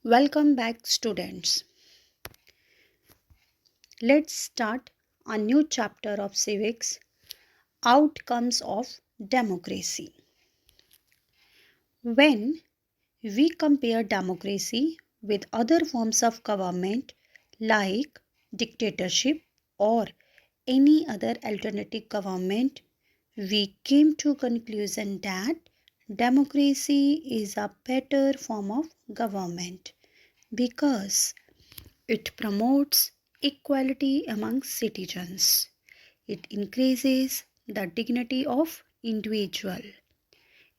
Welcome back, students. Let's start a new chapter of civics, outcomes of democracy. When we compare democracy with other forms of government like dictatorship or any other alternative government, we came to conclusion that democracy is a better form of government because it promotes equality among citizens. It increases the dignity of individual.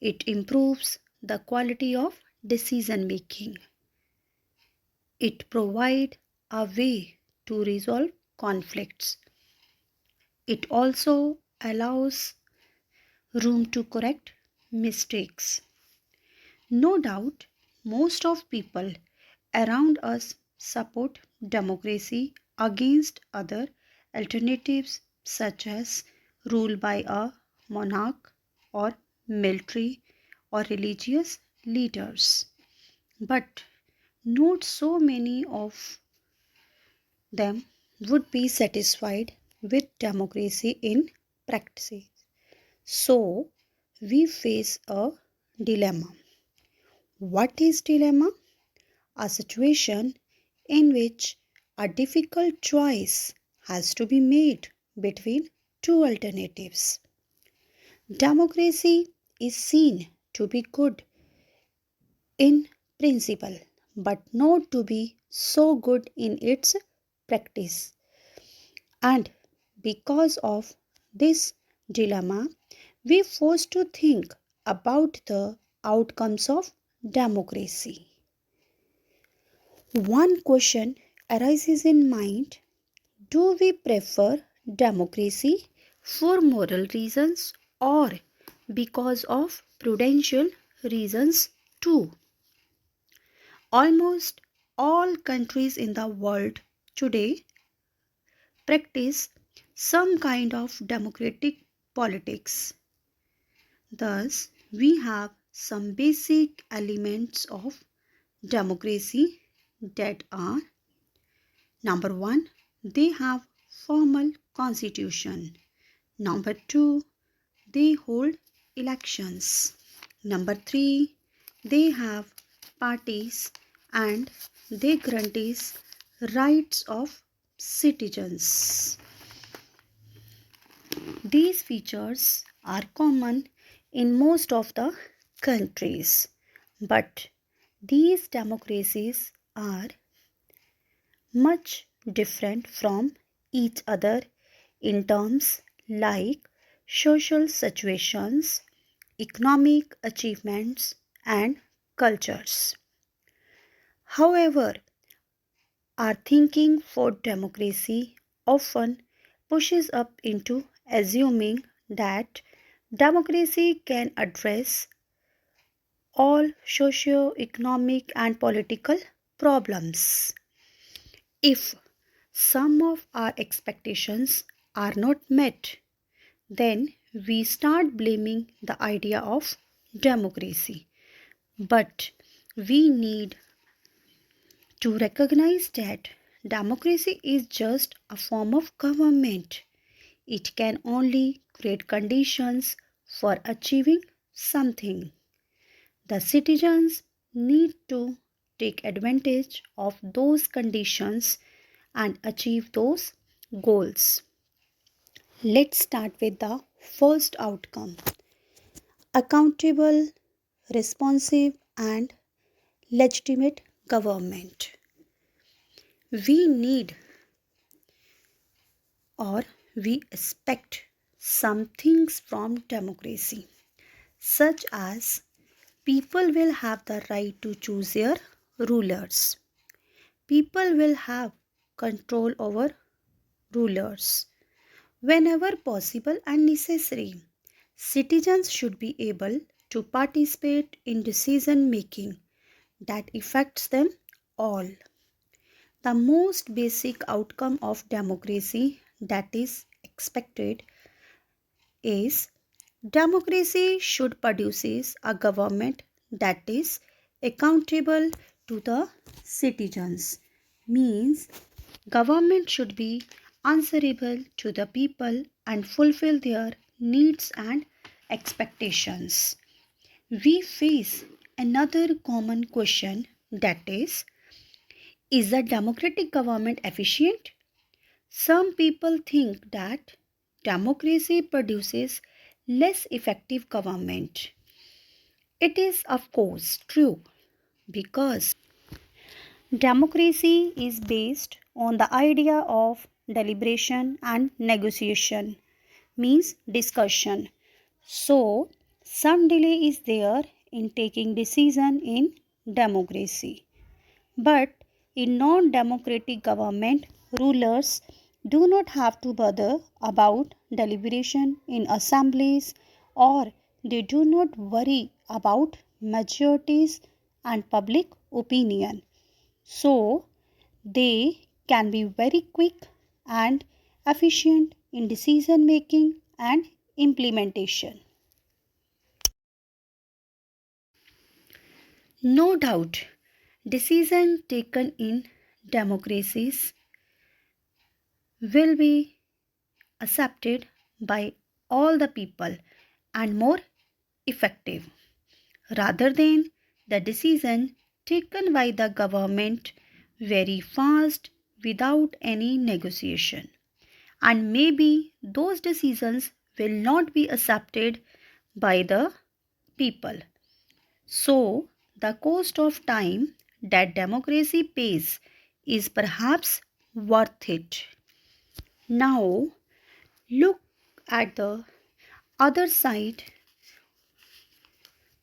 It improves the quality of decision making. It provides a way to resolve conflicts. It also allows room to correct mistakes. No doubt, most of people around us support democracy against other alternatives such as rule by a monarch or military or religious leaders. But not so many of them would be satisfied with democracy in practice. So we face a dilemma. What is dilemma? A situation in which a difficult choice has to be made between two alternatives. Democracy is seen to be good in principle, but not to be so good in its practice. And because of this dilemma, we forced to think about the outcomes of democracy. One question arises in mind: do we prefer democracy for moral reasons or because of prudential reasons too? Almost all countries in the world today practice some kind of democratic politics. Thus, we have some basic elements of democracy that are: number 1, they have formal constitution. Number 2, they hold elections. Number 3, they have parties and they guarantee rights of citizens. These features are common in most of the countries, but these democracies are much different from each other in terms like social situations, economic achievements, and cultures. However, our thinking for democracy often pushes up into assuming that democracy can address all socio-economic and political problems. If some of our expectations are not met, then we start blaming the idea of democracy. But we need to recognize that democracy is just a form of government. It can only create conditions for achieving something. The citizens need to take advantage of those conditions and achieve those goals. Let's start with the first outcome: accountable, responsive, and legitimate government. We need or we expect some things from democracy, such as people will have the right to choose their rulers. People will have control over rulers. Whenever possible and necessary, citizens should be able to participate in decision making that affects them all. The most basic outcome of democracy that is expected is democracy should produce a government that is accountable to the citizens. Means government should be answerable to the people and fulfill their needs and expectations. We face another common question, that is the democratic government efficient? Some people think that democracy produces less effective government. It is, of course, true because democracy is based on the idea of deliberation and negotiation, means discussion. So, some delay is there in taking decision in democracy. But in non-democratic government, rulers do not have to bother about deliberation in assemblies, or they do not worry about majorities and public opinion. So they can be very quick and efficient in decision making and implementation. No doubt, decision taken in democracies will be accepted by all the people and more effective rather than the decision taken by the government very fast without any negotiation. And maybe those decisions will not be accepted by the people. So, the cost of time that democracy pays is perhaps worth it. Now, look at the other side.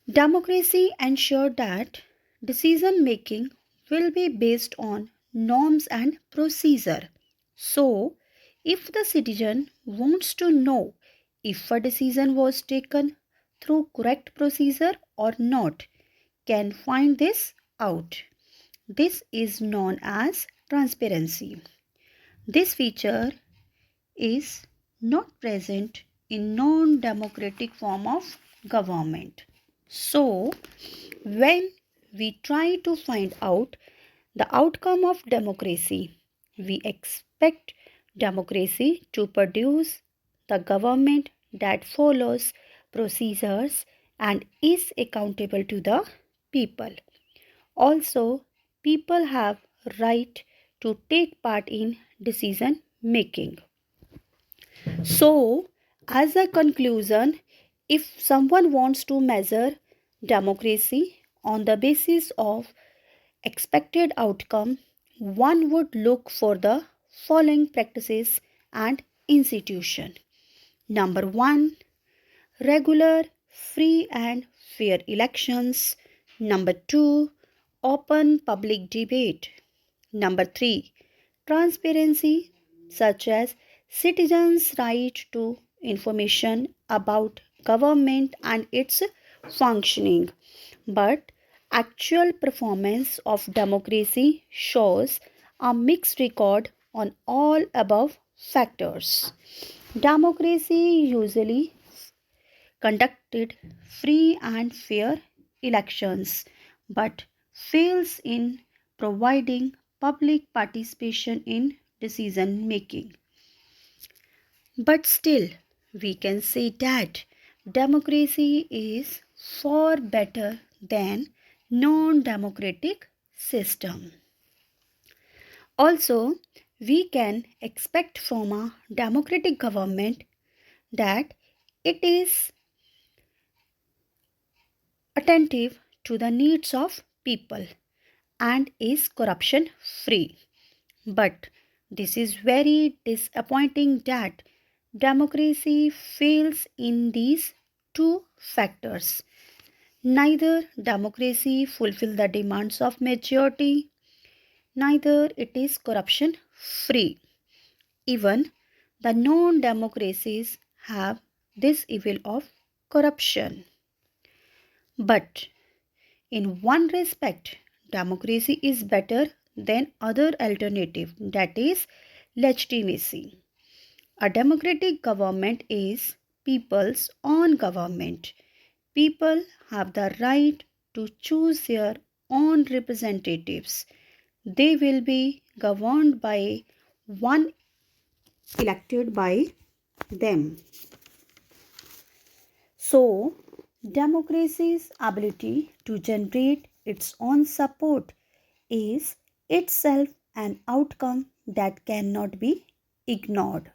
Democracy ensures that decision making will be based on norms and procedure. So, if the citizen wants to know if a decision was taken through correct procedure or not, can find this out. This is known as transparency. This feature is not present in non-democratic form of government. So, when we try to find out the outcome of democracy, we expect democracy to produce the government that follows procedures and is accountable to the people. Also, people have right to take part in decision making. So, as a conclusion, if someone wants to measure democracy on the basis of expected outcome, one would look for the following practices and institution. Number 1, regular, free and fair elections. Number 2, open public debate. Number 3, transparency, such as citizens' right to information about government and its functioning. But actual performance of democracy shows a mixed record on all above factors. Democracy usually conducted free and fair elections but fails in providing public participation in decision making. But still, we can say that democracy is far better than non-democratic system. Also, we can expect from a democratic government that it is attentive to the needs of people and is corruption free. But this is very disappointing that democracy fails in these two factors. Neither democracy fulfills the demands of majority, neither it is corruption free. Even the non-democracies have this evil of corruption. But in one respect, democracy is better than other alternative, that is legitimacy. A democratic government is people's own government. People have the right to choose their own representatives. They will be governed by one elected by them. So, democracy's ability to generate its own support is itself an outcome that cannot be ignored.